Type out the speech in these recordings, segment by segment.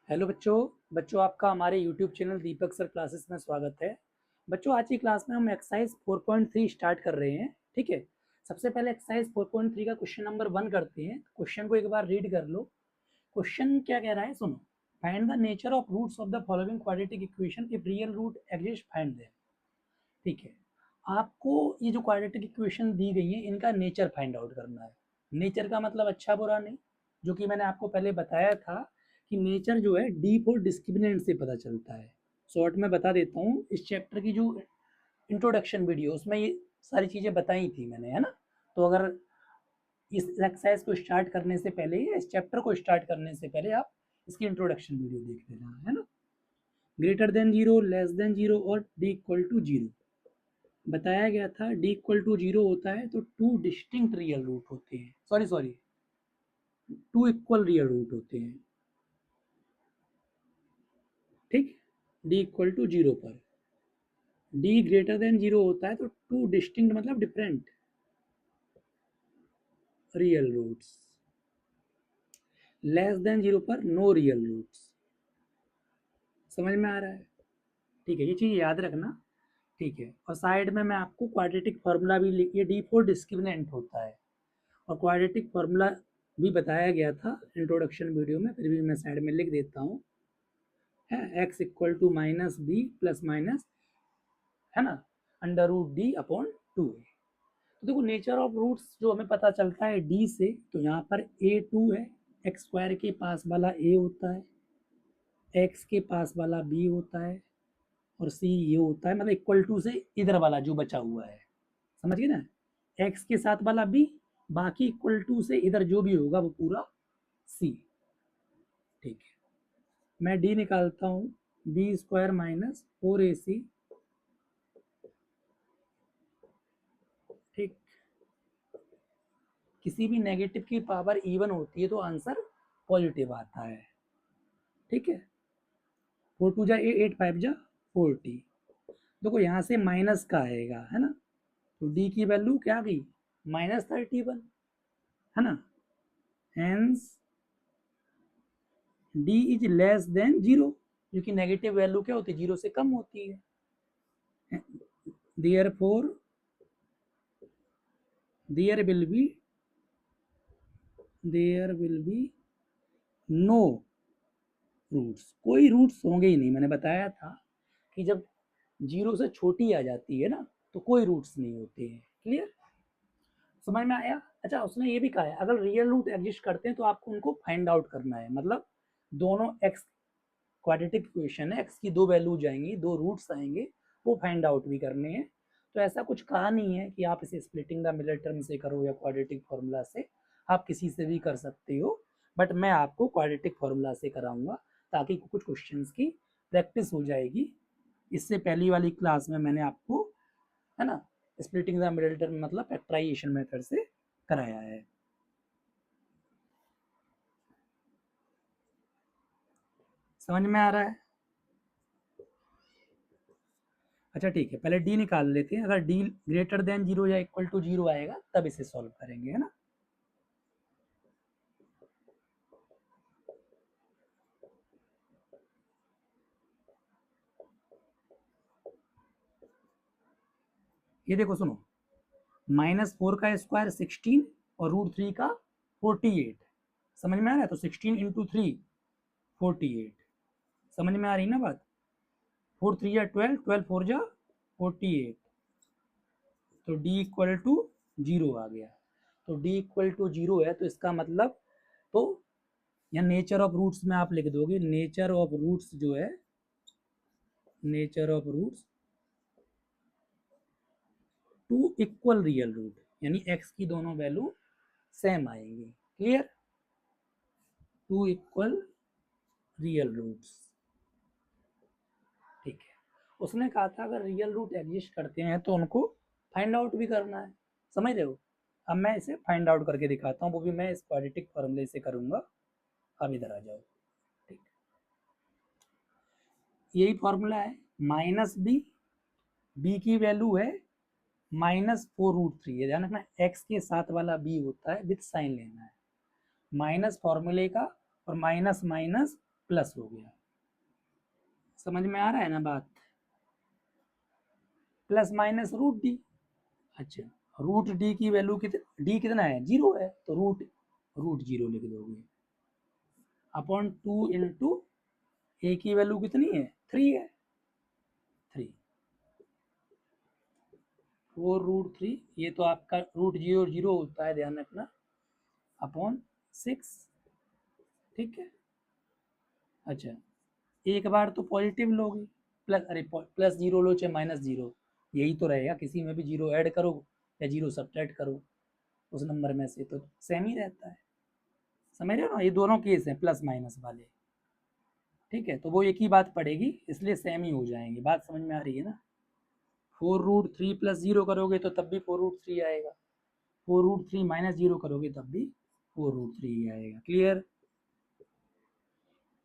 Hello बच्चों आपका हमारे यूट्यूब चैनल दीपक सर क्लासेस में स्वागत है। बच्चों आज की क्लास में हम एक्सरसाइज 4.3 स्टार्ट कर रहे हैं। ठीक है, सबसे पहले एक्सरसाइज 4.3 का क्वेश्चन नंबर 1 करते हैं। क्वेश्चन को एक बार रीड कर लो। क्वेश्चन क्या कह रहा है सुनो। Find the nature of roots of the following quadratic equation if real root exist find them. ठीक है, आपको ये जो क्वाड्रेटिक इक्वेशन दी गई है इनका नेचर फाइंड आउट करना है। नेचर का मतलब अच्छा बुरा नहीं, जो कि मैंने आपको पहले बताया था कि नेचर जो है डीप और डिस्क्रिमिनेंट से पता चलता है। शॉर्ट में बता देता हूँ, इस चैप्टर की जो इंट्रोडक्शन वीडियो उसमें ये सारी चीज़ें बताई थी मैंने, है ना। तो अगर इस एक्सरसाइज को स्टार्ट करने से पहले, इस चैप्टर को स्टार्ट करने से पहले आप इसकी इंट्रोडक्शन वीडियो देख लेना, है ना। Greater than zero, less than zero और डी इक्वल टू जीरो बताया गया था। डी इक्वल टू जीरो होता है तो टू डिस्टिंक्ट रियल रूट होते हैं, sorry two equal real root होते हैं। ठीक, डी इक्वल टू जीरो पर डी ग्रेटर देन जीरो होता है तो टू डिस्टिंक्ट मतलब different real roots. Less than zero पर नो रियल रूट्स। समझ में आ रहा है? ठीक है, ये चीज़ याद रखना। ठीक है, और साइड में मैं आपको क्वाड्रेटिक फार्मूला भी लिख, ये डी फोर डिस्क्रिमिनेंट होता है और क्वाड्रेटिक फार्मूला भी बताया गया था इंट्रोडक्शन वीडियो में, फिर भी मैं साइड में लिख देता हूँ। है X equal to minus B plus minus, है ना, under root D upon two A. तो देखो नेचर ऑफ रूट्स जो हमें पता चलता है डी से, तो यहाँ पर ए टू है, एक्स स्क्वायर के पास वाला ए होता है, एक्स के पास वाला बी होता है और सी ये होता है, मतलब इक्वल टू से इधर वाला जो बचा हुआ है, समझ गए ना। एक्स के साथ वाला बी, बाकी इक्वल टू से इधर जो भी होगा वो पूरा सी। ठीक है, मैं डी निकालता हूँ, बी स्क्वायर माइनस फोर ए सी। ठीक, किसी भी नेगेटिव की पावर इवन होती है तो आंसर पॉजिटिव आता है। ठीक है, फोर टू जा एट, फाइव जा 40। देखो यहाँ से माइनस का आएगा, है ना, तो डी की वैल्यू क्या गई, -31, है ना। Hence D is less than zero, क्योंकि नेगेटिव वैल्यू क्या होती है, जीरो से कम होती है। Therefore there will be no roots, कोई रूट्स होंगे ही नहीं। मैंने बताया था कि जब जीरो से छोटी आ जाती है ना तो कोई रूट्स नहीं होते हैं। क्लियर, समझ में आया? अच्छा, उसने ये भी कहा है अगर रियल रूट एग्जिस्ट करते हैं तो आपको उनको फाइंड आउट करना है, मतलब दोनों एक्स क्वाड्रेटिक इक्वेशन है, एक्स की दो वैल्यूज आएंगी, दो रूट्स आएंगे, वो फाइंड आउट भी करने हैं। तो ऐसा कुछ कहा नहीं है कि आप इसे स्प्लिटिंग द मिडल टर्म से करो या क्वाड्रेटिक फार्मूला से, आप किसी से भी कर सकते हो, बट मैं आपको क्वाड्रेटिक फार्मूला से कराऊंगा ताकि कुछ क्वेश्चंस की प्रैक्टिस हो जाएगी। इससे पहली वाली क्लास में मैंने आपको, है ना, स्प्लिटिंग द मिडल टर्म मतलब फैक्टराइजेशन मेथड से कराया है। समझ में आ रहा है? अच्छा ठीक है, पहले डी निकाल लेते हैं। अगर डी ग्रेटर देन जीरो या इक्वल टू जीरो आएगा तब इसे सॉल्व करेंगे, है ना। ये देखो सुनो, -4 का स्क्वायर 16 और √3 का 48। समझ में आ रहा है? तो 16 इंटू 3 48। समझ में आ रही ना बात? 4 3 या 12, 12 4 जा 48, तो डी इक्वल टू जीरो आ गया। तो डी इक्वल टू जीरो है तो इसका मतलब, तो यहाँ नेचर ऑफ रूट्स में आप लिख दोगे, नेचर ऑफ रूट्स जो है, nature of roots two equal real root, यानी एक्स की दोनों वैल्यू सेम आएंगी। Clear, two equal real roots. ठीक है, उसने कहा था अगर रियल रूट एग्जिस्ट करते हैं तो उनको फाइंड आउट भी करना है। समझ रहे हो? अब मैं इसे फाइंड आउट करके दिखाता हूँ, वो भी मैं इस क्वाड्रेटिक फॉर्मूले से करूंगा। अब इधर आ जाओ। ठीक, यही फॉर्मूला है, माइनस बी, बी की वैल्यू है -4√3 है, ध्यान रखना एक्स के साथ वाला बी होता है, विथ साइन लेना है, माइनस फॉर्मूले का और माइनस माइनस प्लस हो गया। समझ में आ रहा है ना बात? Plus minus root D. अच्छा, रूट डी की वैल्यू डी कितना है, 0 है, तो रूट रूट 0 लिख दोगे अपॉन 2 इंटू ए की वैल्यू कितनी है, 3 है, 3 4√3, ये तो आपका रूट 0 होता है, ध्यान रखना, अपॉन 6। ठीक है। अच्छा, एक बार तो पॉजिटिव लोगे, प्लस, अरे प्लस 0 लो चाहे माइनस 0, यही तो रहेगा, किसी में भी 0 ऐड करो या 0 सब्ट्रैक्ट करो उस नंबर में से तो सेम ही रहता है। समझ रहे हो ना, ये दोनों केस हैं प्लस माइनस वाले। ठीक है, तो वो एक ही बात पड़ेगी, इसलिए सेम ही हो जाएंगे। बात समझ में आ रही है ना? 4√3 प्लस 0 करोगे तो तब भी 4√3 आएगा, 4√3 माइनस 0 करोगे तब भी 4√3 आएगा। क्लियर?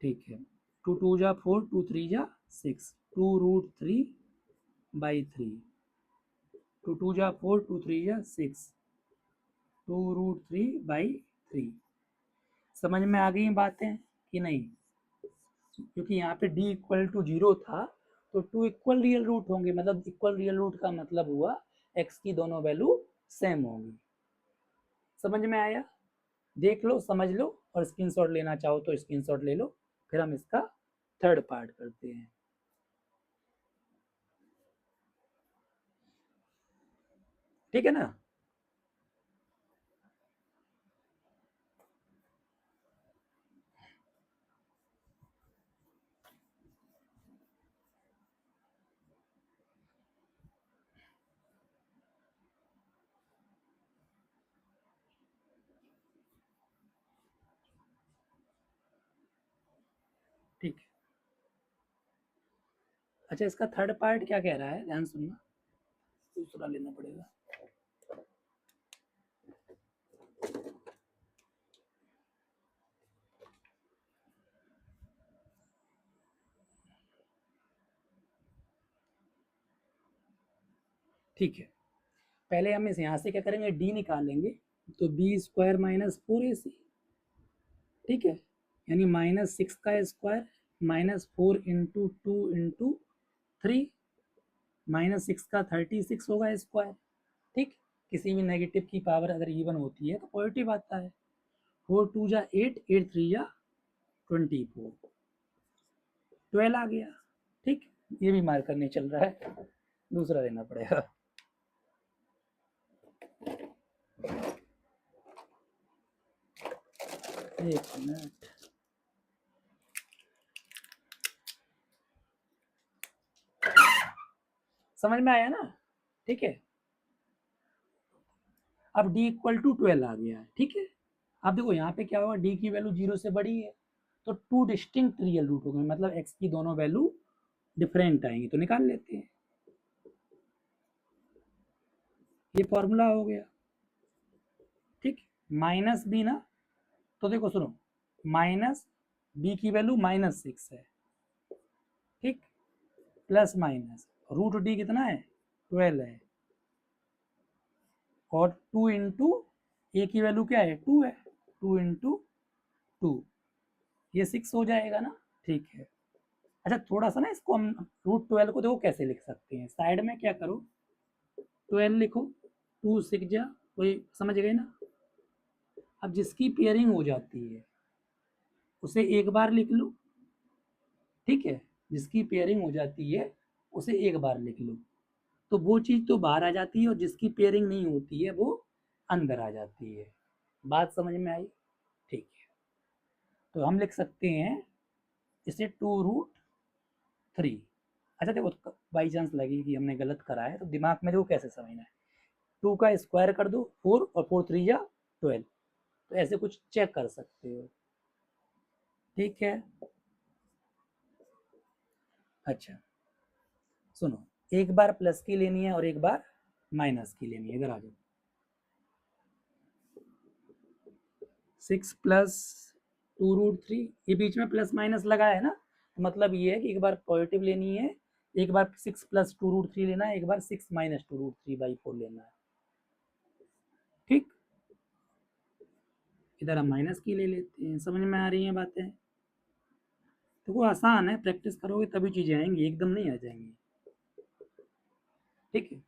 ठीक है, 2 2 जा 4, 2 3 जा 6, 2√3 बाई 3, 2 2 जा 4, 2 3 जा 6, 2√3 बाई 3। समझ में आ गई बातें कि नहीं? क्योंकि यहाँ पे d इक्वल टू 0 था, तो 2 इक्वल रियल रूट होंगे, मतलब इक्वल रियल रूट का मतलब हुआ x की दोनों वैल्यू सेम होंगी। समझ में आया? देख लो, समझ लो, और स्क्रीनशॉट लेना चाहो तो स्क्रीनशॉट ले लो, फिर हम इसका थर्ड पार्ट करते हैं। ठीक है ना? ठीक है। अच्छा, इसका थर्ड पार्ट क्या कह रहा है, ध्यान सुनना, दूसरा लेना पड़ेगा। ठीक है, पहले हम इस यहाँ से क्या करेंगे, डी निकालेंगे, तो b² माइनस 4ac। ठीक है, यानी -6 का स्क्वायर -4 इंटू 2 इंटू 3, -6 का 36 होगा स्क्वायर। ठीक, किसी भी नेगेटिव की पावर अगर इवन होती है तो पॉजिटिव आता है। 4 2 जा 8, 8 3 जा 24, 12 आ गया। ठीक, ये भी मार्कर नहीं चल रहा है, दूसरा लेना पड़ेगा। एक मिनट, समझ में आया ना? ठीक है, अब d इक्वल टू 12 आ गया है। ठीक है, अब देखो यहाँ पे क्या होगा, d की वैल्यू 0 से बड़ी है, तो 2 डिस्टिंक्ट रियल रूट हो गए, मतलब x की दोनों वैल्यू डिफरेंट आएंगी, तो निकाल लेते हैं। ये फॉर्मूला हो गया। ठीक, माइनस बी ना, तो देखो सुनो, माइनस बी की वैल्यू -6 है, ठीक, प्लस माइनस रूट डी कितना है, 12 है, और 2 इंटू ए की वैल्यू क्या है, 2 है, 2 इंटू 2, ये 6 हो जाएगा ना? ठीक है। अच्छा, थोड़ा सा ना इसको हम √12 को देखो कैसे लिख सकते हैं, साइड में क्या करो, 12 लिखो, 2 6 जा, कोई समझ गए ना? अब जिसकी पेयरिंग हो जाती है उसे एक बार लिख लो। ठीक है, जिसकी पेयरिंग हो जाती है उसे एक बार लिख लो, तो वो चीज़ तो बाहर आ जाती है, और जिसकी पेयरिंग नहीं होती है वो अंदर आ जाती है। बात समझ में आई? ठीक है, तो हम लिख सकते हैं इसे 2√3। अच्छा देखो, बाई चांस लगे कि हमने गलत करा है तो दिमाग में देखो कैसे समझना है, 2 का स्क्वायर कर दो 4, और 4 3 जा 12, तो ऐसे कुछ चेक कर सकते हो। ठीक है। अच्छा सुनो, एक बार प्लस की लेनी है और एक बार माइनस की लेनी है, इधर आ जाओ। 6 प्लस 2√3, ये बीच में प्लस माइनस लगा है ना, तो मतलब ये है कि एक बार पॉजिटिव लेनी है, एक बार 6 प्लस 2√3 लेना है, एक बार 6 माइनस 2√3/4 लेना है। ठीक, इधर हम माइनस की ले लेते हैं। समझ में आ रही हैं बातें? तो वो आसान है, प्रैक्टिस करोगे तभी चीज़ें आएंगी, एकदम नहीं आ जाएंगी। ठीक है,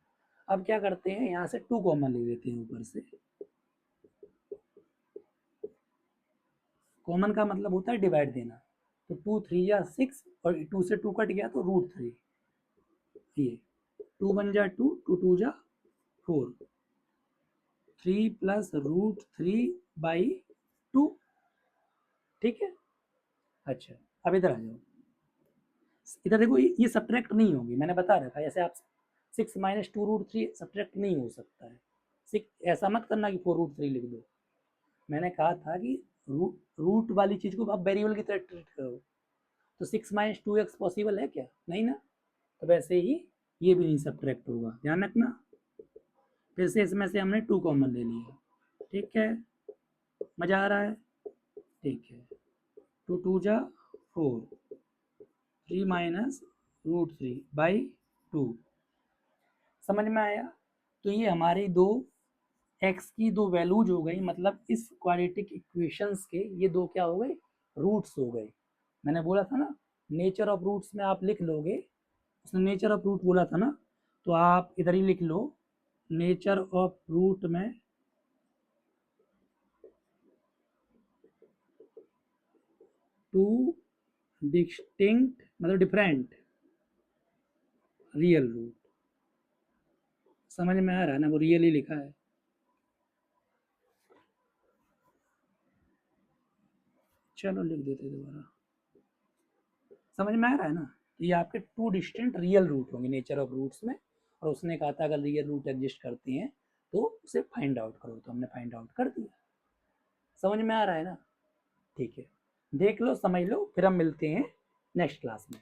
अब क्या करते हैं, यहाँ से 2 कॉमन ले लेते हैं ऊपर से। कॉमन का मतलब होता है डिवाइड देना, तो 2 3 या 6 और 2 से 2 कट गया तो √3, ये 2 1 जा 2, 2 2 जा 4, 3 प्लस √3/2। ठीक है, अच्छा अब इधर आ जाओ, इधर देखो ये सब्ट्रैक्ट नहीं होगी, मैंने बता रखा है, ऐसे आप 6 माइनस 2√3 सब्ट्रैक्ट नहीं हो सकता है। 6 ऐसा मत करना कि 4√3 लिख दो, मैंने कहा था कि रूट वाली चीज़ को आप वेरिएबल की तरह ट्रीट करो, तो 6 माइनस 2x पॉसिबल है क्या, नहीं ना, तो वैसे ही ये भी नहीं सब्ट्रैक्ट होगा, ध्यान रखना। फिर से इसमें से हमने 2 कॉमन ले लिया, ठीक है, मज़ा आ रहा है, ठीक है, 2 2 जा 4, 3 माइनस √3/2, समझ में आया। तो ये हमारी दो एक्स की दो वैल्यूज हो गई, मतलब इस क्वाड्रेटिक इक्वेशंस के ये दो क्या हो गए, रूट्स हो गए। मैंने बोला था ना, नेचर ऑफ रूट्स में आप लिख लोगे, उसने नेचर ऑफ रूट बोला था ना, तो आप इधर ही लिख लो, नेचर ऑफ रूट में टू डिस्टिंक्ट मतलब डिफरेंट रियल रूट, समझ में आ रहा है ना, वो रियल ही लिखा है। चलो लिख देते दोबारा, समझ में आ रहा है ना, तो ये आपके 2 डिस्टिंक्ट रियल रूट होंगे नेचर ऑफ रूट्स में, और उसने कहा था अगर रियल रूट एग्जिस्ट करती हैं तो उसे फाइंड आउट करो, तो हमने फाइंड आउट कर दिया, समझ में आ रहा है ना, ठीक है, देख लो समझ लो, फिर हम मिलते हैं नेक्स्ट क्लास में।